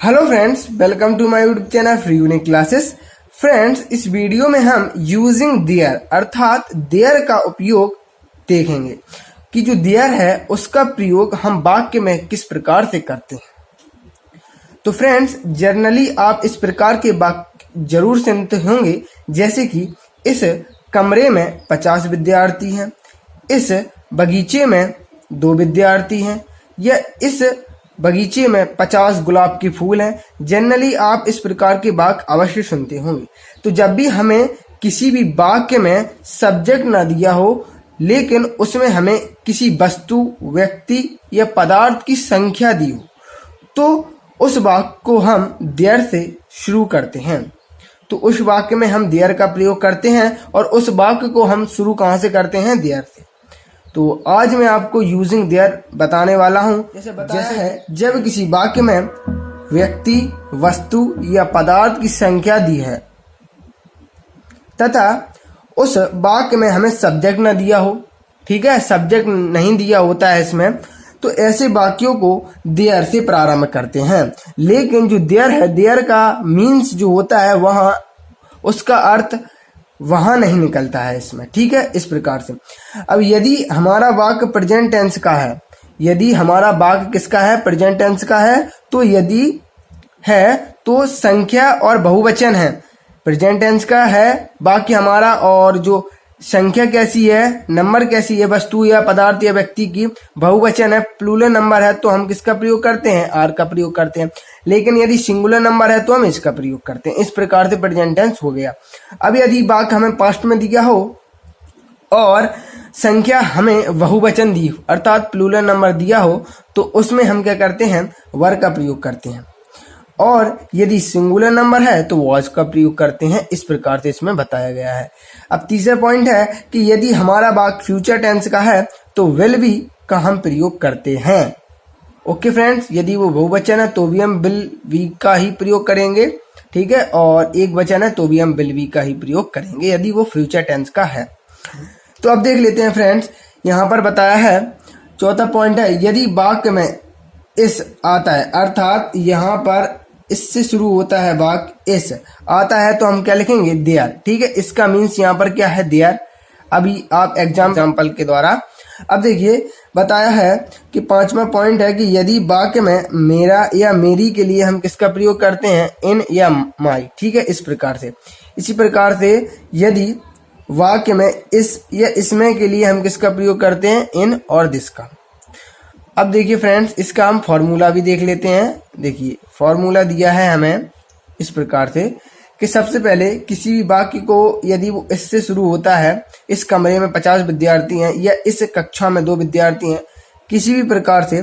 Hello friends, welcome to my YouTube channel free unique classes. Friends, इस video में हम using their अर्थात there का उपयोग देखेंगे कि जो देयर है उसका प्रयोग हम वाक्य में किस प्रकार से करते हैं। तो फ्रेंड्स, जनरली आप इस प्रकार के वाक्य जरूर सुनते होंगे, जैसे कि इस कमरे में 50 विद्यार्थी हैं, इस बगीचे में 2 विद्यार्थी हैं, या इस बगीचे में 50 गुलाब के फूल हैं। जनरली आप इस प्रकार के वाक्य अवश्य सुनते होंगे। तो जब भी हमें किसी भी वाक्य में सब्जेक्ट ना दिया हो लेकिन उसमें हमें किसी वस्तु, व्यक्ति या पदार्थ की संख्या दी हो, तो उस वाक्य को हम देयर से शुरू करते हैं। तो उस वाक्य में हम देयर का प्रयोग करते हैं और उस वाक्य को हम शुरू कहाँ से करते हैं? देयर से। तो आज मैं आपको यूजिंग देयर बताने वाला हूं। जैसे है, जब किसी वाक्य में व्यक्ति, वस्तु या पदार्थ की संख्या दी है तथा उस वाक्य में हमें सब्जेक्ट न दिया हो, ठीक है, सब्जेक्ट नहीं दिया होता है इसमें, तो ऐसे वाक्यों को देयर से प्रारंभ करते हैं। लेकिन जो देयर है, देयर का मीन्स जो होता है वहां उसका अर्थ वहां नहीं निकलता है इसमें, ठीक है, इस प्रकार से। अब यदि हमारा वाक्य प्रेजेंट टेंस का है, यदि हमारा वाक्य किसका है? प्रेजेंट टेंस का है। तो यदि है तो संख्या और बहुवचन है। प्रेजेंट टेंस का है वाक्य हमारा, और जो संख्या कैसी है, नंबर कैसी है, वस्तु या पदार्थ या व्यक्ति की, बहुवचन है, प्लूरल नंबर है, तो हम किसका प्रयोग करते हैं? आर का प्रयोग करते हैं। लेकिन यदि सिंगुलर नंबर है तो हम इसका प्रयोग करते हैं। इस प्रकार से प्रेजेंट टेंस हो गया। अब यदि वाक्य हमें पास्ट में दिया हो और संख्या हमें बहुवचन दी हो अर्थात प्लूरल नंबर दिया हो, तो उसमें हम क्या करते हैं? वर का प्रयोग करते हैं। और यदि सिंगुलर नंबर है तो वॉज का प्रयोग करते हैं। इस प्रकार से इसमें बताया गया है। अब तीसरा पॉइंट है कि यदि हमारा वाक्य फ्यूचर टेंस का है तो विल बी का हम प्रयोग करते हैं। ओके फ्रेंड्स, यदि वो बहुवचन है तो भी हम विल बी का ही प्रयोग करेंगे, ठीक है, और एक वचन है तो भी हम विल बी का ही प्रयोग करेंगे यदि वो फ्यूचर टेंस का है। तो अब देख लेते हैं फ्रेंड्स, यहाँ पर बताया है, चौथा पॉइंट है, यदि वाक्य में इस आता है अर्थात यहाँ पर इससे शुरू होता है वाक्य, इस आता है तो हम क्या लिखेंगे? देयर, ठीक है। इसका मीन्स यहाँ पर क्या है? देयर। अभी आप एग्जाम्पल के द्वारा अब देखिए, बताया है कि 5वां पॉइंट है कि यदि वाक्य में मेरा या मेरी के लिए हम किसका प्रयोग करते हैं? इन या माई, ठीक है, इस प्रकार से। इसी प्रकार से यदि वाक्य में इस या इसमें के लिए हम किसका प्रयोग करते हैं? इन और दिस का। अब देखिए फ्रेंड्स, इसका हम फॉर्मूला भी देख लेते हैं। देखिए, फॉर्मूला दिया है हमें इस प्रकार से कि सबसे पहले किसी भी वाक्य को यदि वो इससे शुरू होता है, इस कमरे में 50 विद्यार्थी हैं या इस कक्षा में 2 विद्यार्थी हैं, किसी भी प्रकार से,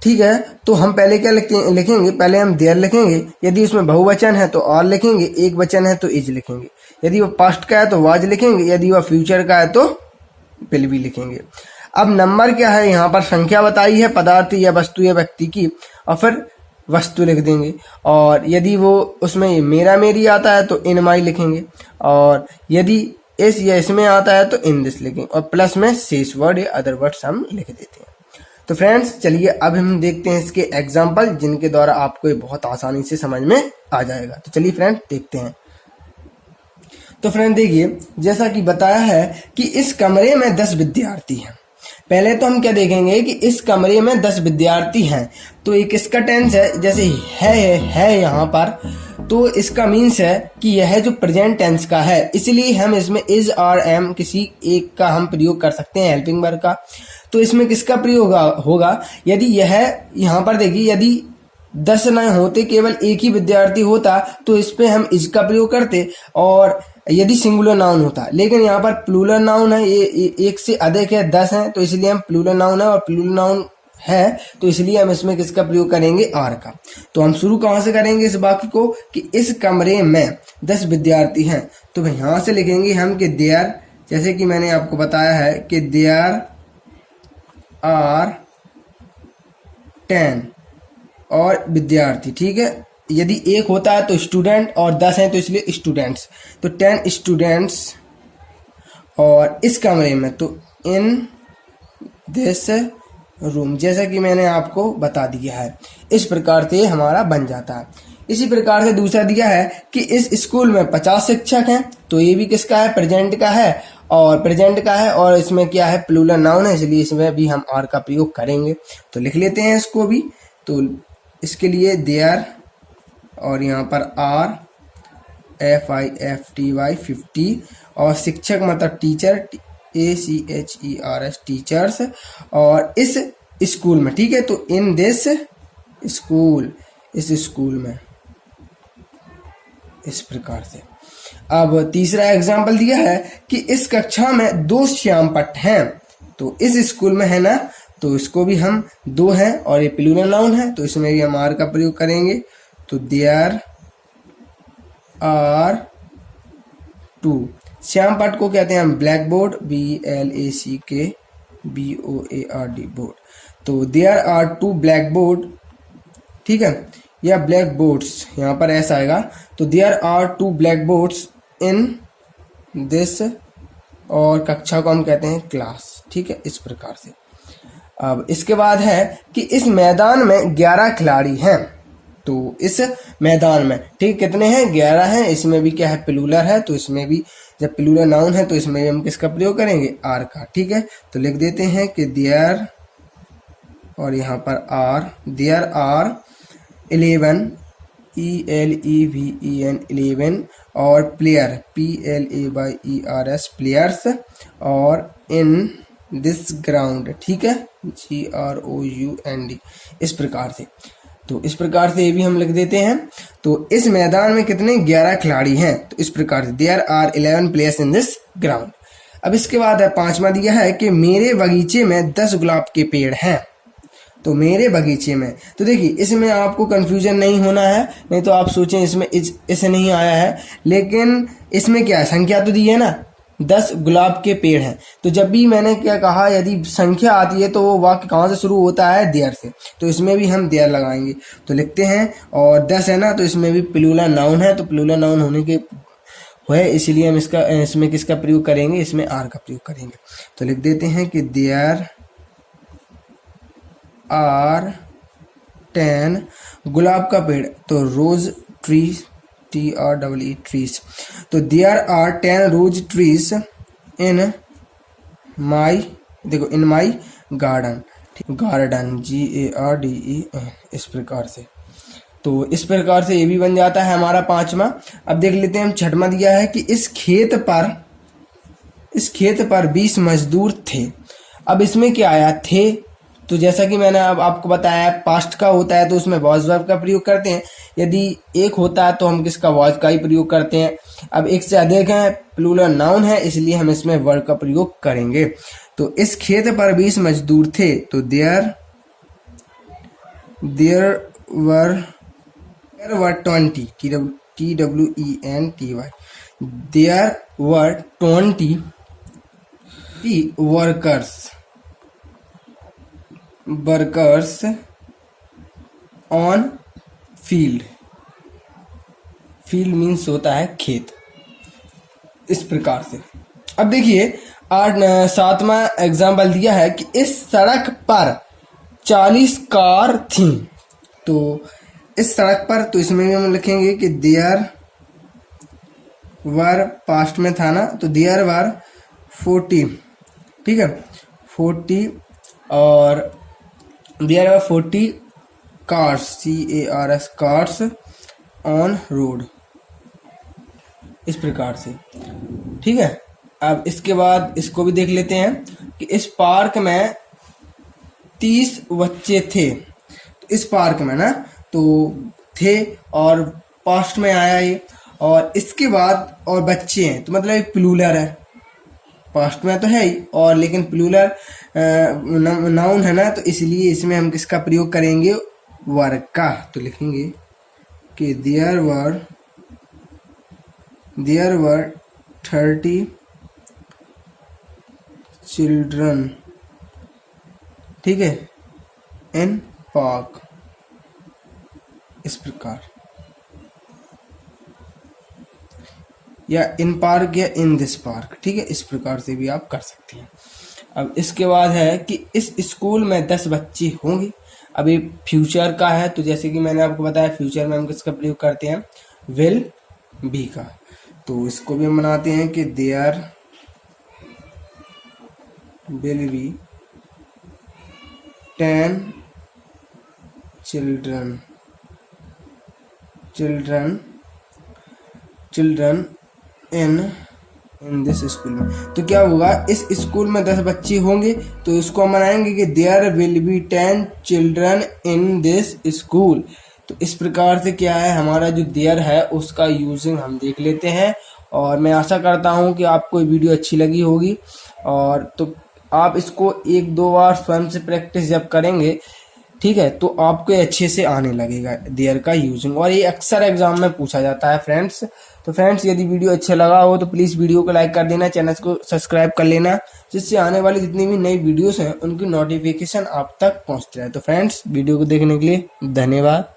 ठीक है, तो हम पहले क्या लिखेंगे? पहले हम देयर लिखेंगे। यदि उसमें बहुवचन है तो आर लिखेंगे, एक वचन है तो इज लिखेंगे। यदि वो पास्ट का है तो वाज लिखेंगे, यदि वह फ्यूचर का है तो विल बी लिखेंगे। अब नंबर क्या है? यहाँ पर संख्या बताई है पदार्थ या वस्तु या व्यक्ति की, और फिर वस्तु लिख देंगे। और यदि वो उसमें मेरा मेरी आता है तो इन माई लिखेंगे, और यदि इस या इसमें आता है तो इन दिस लिखेंगे, और प्लस में शेष वर्ड या अदर वर्ड्स हम लिख देते हैं। तो फ्रेंड्स, चलिए अब हम देखते हैं इसके एग्जाम्पल, जिनके द्वारा आपको ये बहुत आसानी से समझ में आ जाएगा। तो चलिए फ्रेंड्स देखते हैं। तो फ्रेंड देखिए, जैसा कि बताया है कि इस कमरे में 10 विद्यार्थी हैं। पहले तो हम क्या देखेंगे कि इस कमरे में 10 विद्यार्थी हैं, तो एक इसका टेंस है, जैसे है यहाँ पर, तो इसका मीन्स है कि यह जो प्रेजेंट टेंस का है, इसलिए हम इसमें इज और एम किसी एक का हम प्रयोग कर सकते हैं, हेल्पिंग वर्ब का। तो इसमें किसका प्रयोग होगा? यदि यह यहाँ पर देखिए, यदि 10 न होते, केवल एक ही विद्यार्थी होता, तो इस पे हम इज का प्रयोग करते, और यदि सिंगुलर नाउन होता। लेकिन यहाँ पर प्लूरल नाउन है, ये एक से अधिक है, 10 है, तो इसलिए हम प्लूरल नाउन है, और प्लूरल नाउन है तो इसलिए हम इसमें किसका प्रयोग करेंगे? आर का। तो हम शुरू कहाँ से करेंगे इस वाक्य को कि इस कमरे में 10 विद्यार्थी हैं, तो यहाँ से लिखेंगे हम कि देयर, जैसे कि मैंने आपको बताया है कि देयर आर 10 और विद्यार्थी, ठीक है। यदि एक होता है तो स्टूडेंट, और 10 है तो इसलिए स्टूडेंट्स, तो 10 स्टूडेंट्स। और इस कमरे में तो इन दिस रूम, जैसा कि मैंने आपको बता दिया है। इस प्रकार से हमारा बन जाता है। इसी प्रकार से दूसरा दिया है कि इस स्कूल में 50 शिक्षक हैं, तो ये भी किसका है, प्रेजेंट का है, और प्रेजेंट का है, और इसमें क्या है, प्लूरल नाउन है, इसलिए इसमें भी हम आर का प्रयोग करेंगे। तो लिख लेते हैं इसको भी। तो इसके लिए देयर, और यहाँ पर आर FIFTY 50, और शिक्षक मतलब टीचर, ACHERS टीचर्स, और इस स्कूल में, ठीक है। तो इन दिस स्कूल, इस स्कूल में, इस प्रकार से। अब तीसरा एग्जाम्पल दिया है कि इस कक्षा में 2 श्यामपट्ट हैं, तो इस स्कूल में है ना, तो इसको भी हम 2 हैं, और ये प्लूरल नाउन है, तो इसमें भी हम आर का प्रयोग करेंगे। तो देयर आर 2। श्यामपट्ट को कहते हैं हम ब्लैक बोर्ड, BLACK बोर्ड। तो देयर आर 2 ब्लैक बोर्ड, ठीक है, या ब्लैक बोर्ड्स, यहाँ पर ऐसा आएगा। तो there are 2 blackboards in this, और कक्षा को हम कहते हैं क्लास, ठीक है, इस प्रकार से। अब इसके बाद है कि इस मैदान में 11 खिलाड़ी हैं, तो इस मैदान में, ठीक, कितने हैं, 11 हैं। इसमें भी क्या है, प्लूरल है, तो इसमें भी जब प्लूरल नाउन है तो इसमें भी हम किसका प्रयोग करेंगे, आर का, ठीक है। तो लिख देते हैं कि देयर, और यहाँ पर आर, देयर आर 11, ELEVEN 11, और प्लेयर, PLAYERS प्लेयर्स, और इन दिस ग्राउंड, ठीक है, GROUND, इस प्रकार से। तो इस प्रकार से ये भी हम लिख देते हैं। तो इस मैदान में कितने, 11 खिलाड़ी हैं, तो इस प्रकार से there are 11 players in this ground. अब इसके बाद है 5वां दिया है कि मेरे बगीचे में 10 गुलाब के पेड़ हैं, तो मेरे बगीचे में, तो देखिए इसमें आपको कंफ्यूजन नहीं होना है, नहीं तो आप सोचें इसमें इसे नहीं आया है, लेकिन इसमें क्या है, संख्या तो दी है ना, 10 गुलाब के पेड़ हैं। तो जब भी मैंने क्या कहा, यदि संख्या आती है तो वो वाक्य कहाँ से शुरू होता है, देयर से, तो इसमें भी हम देयर लगाएंगे। तो लिखते हैं, और 10 है ना, तो इसमें भी प्लूरल नाउन है, तो प्लूरल नाउन होने के है, इसलिए हम इसमें किसका प्रयोग करेंगे, इसमें आर का प्रयोग करेंगे। तो लिख देते हैं कि देयर आर 10 गुलाब का पेड़, तो रोज ट्री, TREE ट्रीज। तो there are 10 rose trees in my, देखो in my garden, garden GARDEN, इस प्रकार से। तो इस प्रकार से ये भी बन जाता है हमारा 5वां। अब देख लेते हैं हम 6वां दिया है कि इस खेत पर 20 मजदूर थे। अब इसमें क्या आया, थे, तो जैसा कि मैंने अब आपको बताया, पास्ट का होता है तो उसमें वॉज वर्ब का प्रयोग करते हैं, यदि एक होता है तो हम किसका, वॉज का ही प्रयोग करते हैं। अब एक से अधिक है, प्लूरल नाउन है, इसलिए हम इसमें वर्ब का प्रयोग करेंगे। तो इस खेत पर 20 मजदूर थे, तो there were 20, TWENTY, there were 20 workers on field, field means होता है खेत, इस प्रकार से। अब देखिए 7वां एग्जाम्पल दिया है कि इस सड़क पर 40 कार थी, तो इस सड़क पर, तो इसमें भी हम लिखेंगे कि देयर वर, पास्ट में था ना, तो देयर वर 40, ठीक है, 40, और there were 40 cars, CARS cars on road, इस प्रकार से, ठीक है। अब इसके बाद इसको भी देख लेते हैं कि इस पार्क में 30 बच्चे थे, तो इस पार्क में ना, तो थे और पास्ट में आया ये, और इसके बाद और बच्चे हैं, तो मतलब एक प्लूरल है, पास्ट में तो है ही, और लेकिन प्लूरल नाउन है ना, तो इसलिए इसमें हम किसका प्रयोग करेंगे, वर का। तो लिखेंगे कि देयर वर 30 चिल्ड्रन, ठीक है, इन पार्क, इस प्रकार, या इन पार्क या इन दिस पार्क, ठीक है, इस प्रकार से भी आप कर सकते हैं। अब इसके बाद है कि इस स्कूल में 10 बच्चे होंगे। अब ये फ्यूचर का है, तो जैसे कि मैंने आपको बताया फ्यूचर में हम किसका प्रयोग करते हैं, विल बी का। तो इसको भी हम बनाते हैं कि there will be 10 children in this school में। तो क्या होगा, इस स्कूल में 10 बच्चे होंगे, तो इसको हम बनाएंगे कि there will be 10 children in this school. तो इस प्रकार से क्या है, हमारा जो देयर है उसका यूजिंग हम देख लेते हैं। और मैं आशा करता हूं कि आपको ये वीडियो अच्छी लगी होगी, और तो आप इसको 1-2 बार स्वयं से प्रैक्टिस जब करेंगे, ठीक है, तो आपको अच्छे से आने लगेगा देयर का यूजिंग। और ये अक्सर एग्जाम में पूछा जाता है फ्रेंड्स। तो फ्रेंड्स, यदि वीडियो अच्छा लगा हो तो प्लीज़ वीडियो को लाइक कर देना, चैनल को सब्सक्राइब कर लेना, जिससे आने वाली जितनी भी नई वीडियोस हैं उनकी नोटिफिकेशन आप तक पहुंचती रहे। तो फ्रेंड्स, वीडियो को देखने के लिए धन्यवाद।